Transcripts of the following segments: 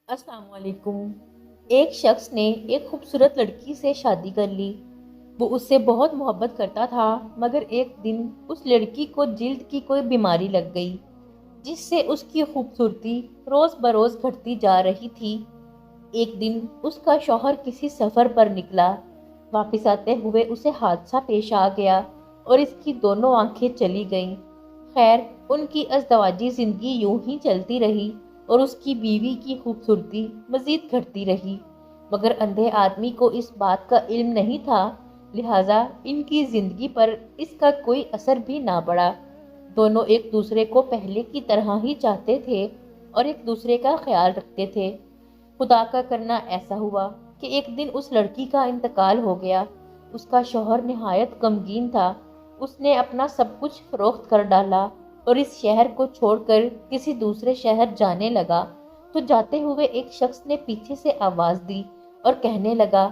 अस्सलाम वालेकुम। एक शख्स ने एक खूबसूरत लड़की से शादी कर ली। वो उससे बहुत मोहब्बत करता था, मगर एक दिन उस लड़की को जिल्द की कोई बीमारी लग गई, जिससे उसकी खूबसूरती रोज़ बरोज़ घटती जा रही थी। एक दिन उसका शौहर किसी सफ़र पर निकला। वापस आते हुए उसे हादसा पेश आ गया और इसकी दोनों आंखें चली गईं। खैर, उनकी अज़दवाजी ज़िंदगी यूं ही चलती रही और उसकी बीवी की खूबसूरती मज़ीद घटती रही। मगर अंधे आदमी को इस बात का इल्म नहीं था, लिहाजा इनकी ज़िंदगी पर इसका कोई असर भी ना पड़ा। दोनों एक दूसरे को पहले की तरह ही चाहते थे और एक दूसरे का ख्याल रखते थे। खुदा का करना ऐसा हुआ कि एक दिन उस लड़की का इंतकाल हो गया। उसका शौहर निहायत गमगीन था। उसने अपना सब कुछ फरोख्त कर डाला और इस शहर को छोड़कर किसी दूसरे शहर जाने लगा। तो जाते हुए एक शख्स ने पीछे से आवाज़ दी और कहने लगा,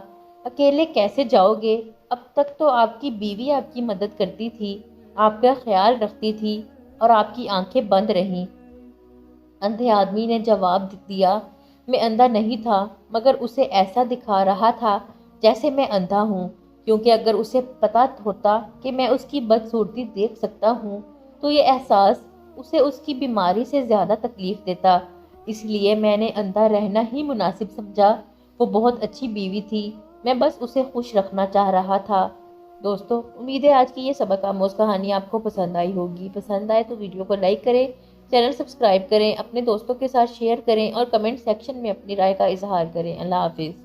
अकेले कैसे जाओगे? अब तक तो आपकी बीवी आपकी मदद करती थी, आपका ख्याल रखती थी और आपकी आंखें बंद रहीं। अंधे आदमी ने जवाब दिया, मैं अंधा नहीं था, मगर उसे ऐसा दिखा रहा था जैसे मैं अंधा हूँ, क्योंकि अगर उसे पता होता कि मैं उसकी बदसूरती देख सकता हूँ तो ये एहसास उसे उसकी बीमारी से ज़्यादा तकलीफ देता। इसलिए मैंने अंधा रहना ही मुनासिब समझा। वो बहुत अच्छी बीवी थी, मैं बस उसे खुश रखना चाह रहा था। दोस्तों, उम्मीद है आज की ये सबक आमोज़ कहानी आपको पसंद आई होगी। पसंद आए तो वीडियो को लाइक करें, चैनल सब्सक्राइब करें, अपने दोस्तों के साथ शेयर करें और कमेंट सेक्शन में अपनी राय का इजहार करें। अल्लाह हाफिज़।